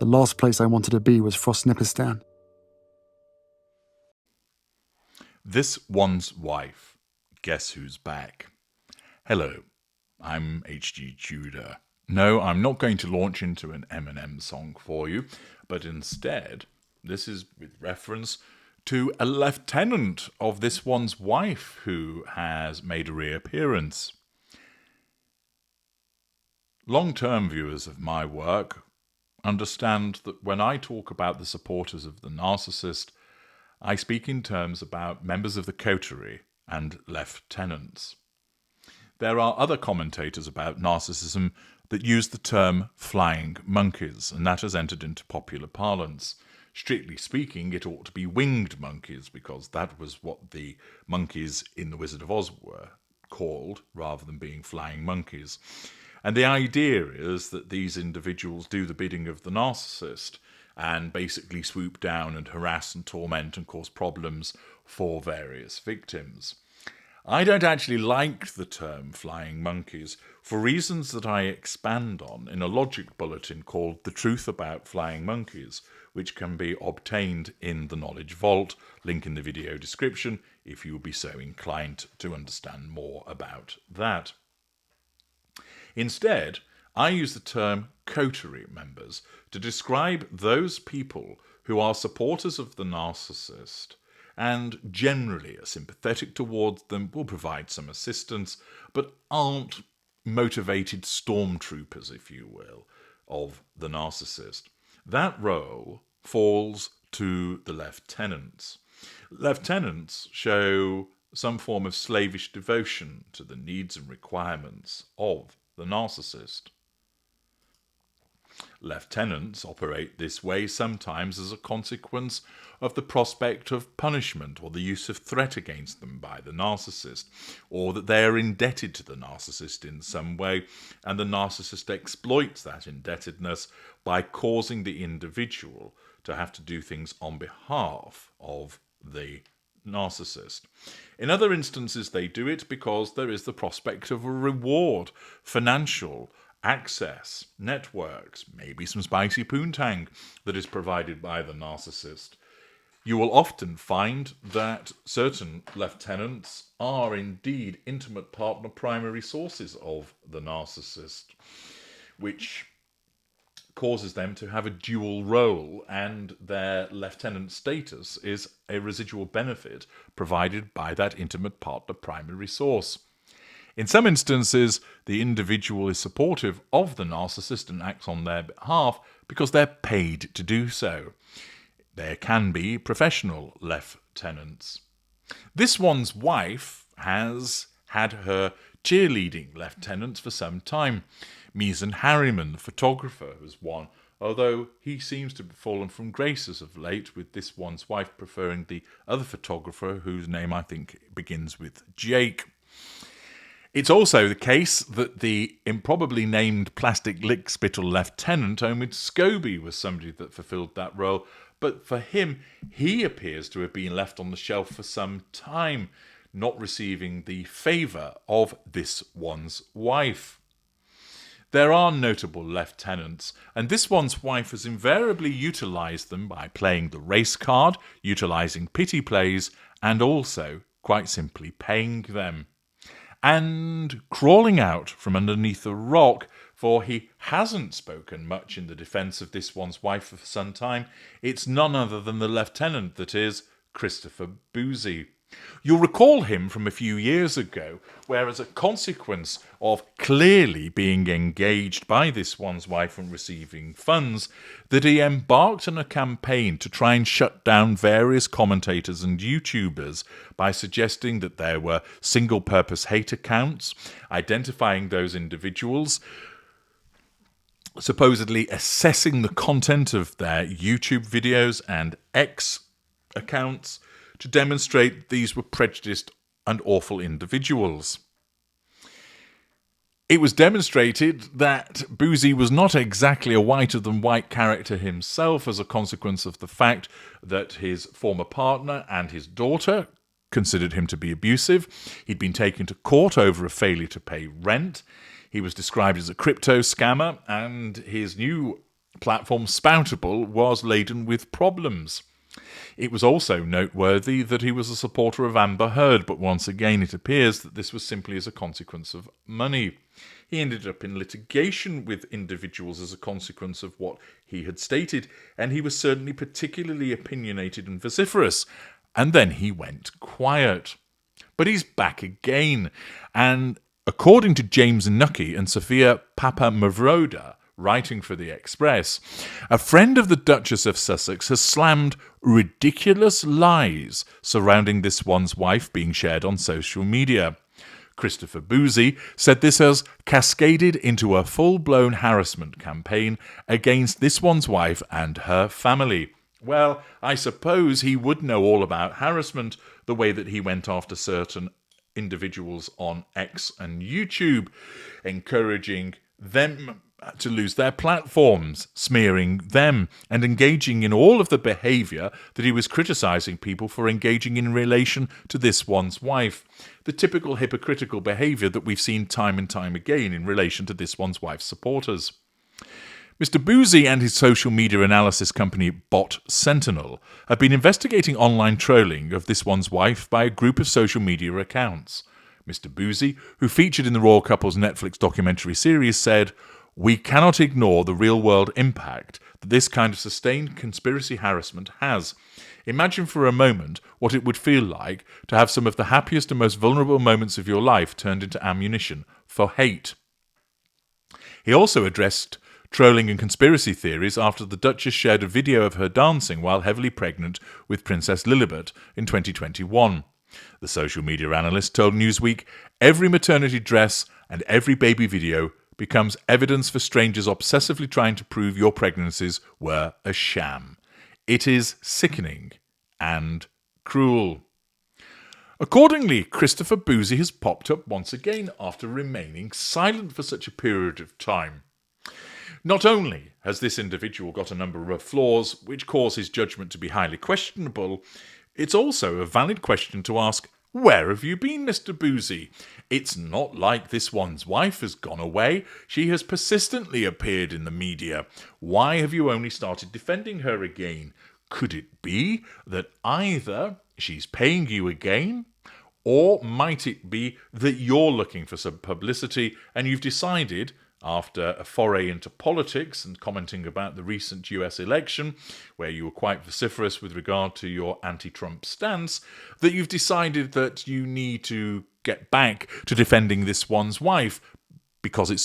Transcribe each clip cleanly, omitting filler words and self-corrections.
The last place I wanted to be was Frostnipistan. This One's Wife. Guess who's back? Hello, I'm hgtudor. No, I'm not going to launch into an Eminem song for you, but instead, this is with reference to a lieutenant of This One's Wife who has made a reappearance. Long-term viewers of my work understand that when I talk about the supporters of the narcissist, I speak in terms about members of the coterie and lieutenants. There are other commentators about narcissism that use the term flying monkeys, and that has entered into popular parlance. Strictly speaking, it ought to be winged monkeys, because that was what the monkeys in The Wizard of Oz were called, rather than being flying monkeys. And the idea is that these individuals do the bidding of the narcissist and basically swoop down and harass and torment and cause problems for various victims. I don't actually like the term flying monkeys for reasons that I expand on in a logic bulletin called The Truth About Flying Monkeys, which can be obtained in the Knowledge Vault, link in the video description if you would be so inclined to understand more about that. Instead, I use the term coterie members to describe those people who are supporters of the narcissist and generally are sympathetic towards them, will provide some assistance, but aren't motivated stormtroopers, if you will, of the narcissist. That role falls to the lieutenants. Lieutenants show some form of slavish devotion to the needs and requirements of the narcissist. Lieutenants operate this way sometimes as a consequence of the prospect of punishment or the use of threat against them by the narcissist, or that they are indebted to the narcissist in some way, and the narcissist exploits that indebtedness by causing the individual to have to do things on behalf of the narcissist. In other instances, they do it because there is the prospect of a reward, financial, access, networks, maybe some spicy poontang that is provided by the narcissist. You will often find that certain lieutenants are indeed intimate partner primary sources of the narcissist, which causes them to have a dual role, and their lieutenant status is a residual benefit provided by that intimate partner primary source. In some instances, the individual is supportive of the narcissist and acts on their behalf because they're paid to do so. There can be professional lieutenants. This One's Wife has had her cheerleading lieutenants for some time. Misan Harriman, the photographer, was one, although he seems to have fallen from grace as of late, with This One's Wife preferring the other photographer, whose name I think begins with Jake. It's also the case that the improbably named plastic lickspittle lieutenant, Omid Scobie, was somebody that fulfilled that role, but for him, he appears to have been left on the shelf for some time, not receiving the favour of This One's Wife. There are notable lieutenants, and This One's Wife has invariably utilised them by playing the race card, utilising pity plays, and also, quite simply, paying them. And crawling out from underneath a rock, for he hasn't spoken much in the defence of This One's Wife for some time, it's none other than the lieutenant that is Christopher Boozie. You'll recall him from a few years ago, where as a consequence of clearly being engaged by This One's Wife and receiving funds, that he embarked on a campaign to try and shut down various commentators and YouTubers by suggesting that there were single-purpose hate accounts, identifying those individuals, supposedly assessing the content of their YouTube videos and X accounts, to demonstrate these were prejudiced and awful individuals. It was demonstrated that Boozie was not exactly a whiter-than-white character himself as a consequence of the fact that his former partner and his daughter considered him to be abusive. He'd been taken to court over a failure to pay rent. He was described as a crypto scammer, and his new platform Spoutable was laden with problems. It was also noteworthy that he was a supporter of Amber Heard, but once again it appears that this was simply as a consequence of money. He ended up in litigation with individuals as a consequence of what he had stated, and he was certainly particularly opinionated and vociferous. And then he went quiet. But he's back again, and according to James Nucky and Sophia Papamavroda, writing for The Express, a friend of the Duchess of Sussex has slammed ridiculous lies surrounding this one's wife being shared on social media. Christopher Boozie said this has cascaded into a full-blown harassment campaign against this one's wife and her family. Well, I suppose he would know all about harassment the way that he went after certain individuals on X and YouTube, encouraging them to lose their platforms, smearing them, and engaging in all of the behaviour that he was criticising people for engaging in relation to this one's wife. The typical hypocritical behaviour that we've seen time and time again in relation to this one's wife's supporters. Mr. Boozie and his social media analysis company Bot Sentinel have been investigating online trolling of this one's wife by a group of social media accounts. Mr. Boozie, who featured in the royal couple's Netflix documentary series, said, "We cannot ignore the real-world impact that this kind of sustained conspiracy harassment has. Imagine for a moment what it would feel like to have some of the happiest and most vulnerable moments of your life turned into ammunition for hate." He also addressed trolling and conspiracy theories after the Duchess shared a video of her dancing while heavily pregnant with Princess Lilibet in 2021. The social media analyst told Newsweek, "Every maternity dress and every baby video becomes evidence for strangers obsessively trying to prove your pregnancies were a sham. It is sickening and cruel." Accordingly, Christopher Boozie has popped up once again after remaining silent for such a period of time. Not only has this individual got a number of flaws which cause his judgment to be highly questionable, it's also a valid question to ask, where have you been, Mr. Boozie? It's not like this one's wife has gone away. She has persistently appeared in the media. Why have you only started defending her again? Could it be that either she's paying you again, or might it be that you're looking for some publicity and you've decided, after a foray into politics and commenting about the recent US election, where you were quite vociferous with regard to your anti-Trump stance, that you've decided that you need to get back to defending this one's wife because it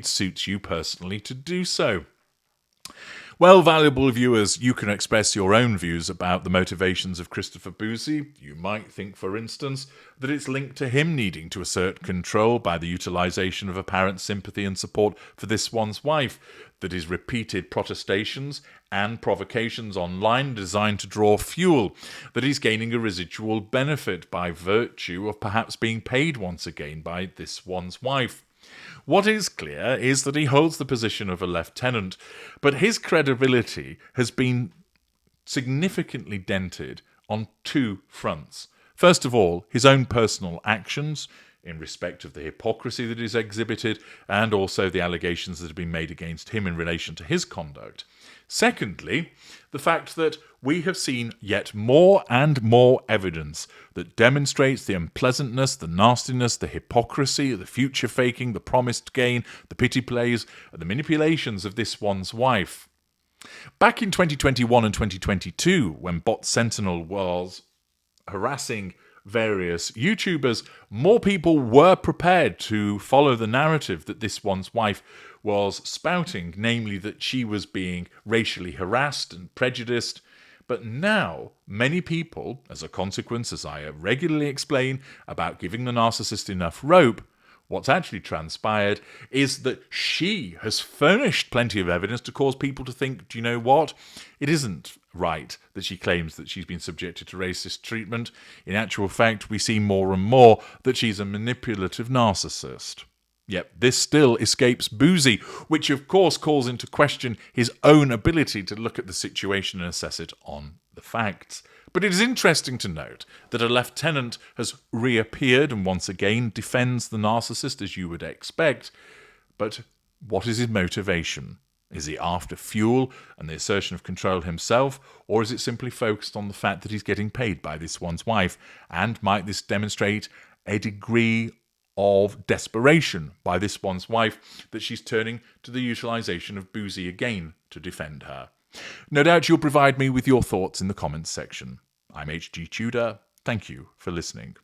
suits you personally to do so? Well, valuable viewers, you can express your own views about the motivations of Christopher Boozie. You might think, for instance, that it's linked to him needing to assert control by the utilisation of apparent sympathy and support for this one's wife, that his repeated protestations and provocations online designed to draw fuel, that he's gaining a residual benefit by virtue of perhaps being paid once again by this one's wife. What is clear is that he holds the position of a lieutenant, but his credibility has been significantly dented on two fronts. First of all, his own personal actions in respect of the hypocrisy that is exhibited, and also the allegations that have been made against him in relation to his conduct. Secondly, the fact that we have seen yet more and more evidence that demonstrates the unpleasantness, the nastiness, the hypocrisy, the future faking, the promised gain, the pity plays, and the manipulations of this one's wife. Back in 2021 and 2022, when Bot Sentinel was harassing various YouTubers, more people were prepared to follow the narrative that this one's wife was spouting, namely that she was being racially harassed and prejudiced. But now, many people, as a consequence, as I regularly explain, about giving the narcissist enough rope, what's actually transpired is that she has furnished plenty of evidence to cause people to think, do you know what? It isn't right that she claims that she's been subjected to racist treatment. In actual fact, we see more and more that she's a manipulative narcissist. Yet this still escapes Boozie, which of course calls into question his own ability to look at the situation and assess it on the facts. But it is interesting to note that a lieutenant has reappeared and once again defends the narcissist as you would expect. But what is his motivation? Is he after fuel and the assertion of control himself, or is it simply focused on the fact that he's getting paid by this one's wife? And might this demonstrate a degree of desperation by this one's wife that she's turning to the utilisation of Boozie again to defend her? No doubt you'll provide me with your thoughts in the comments section. I'm HG Tudor. Thank you for listening.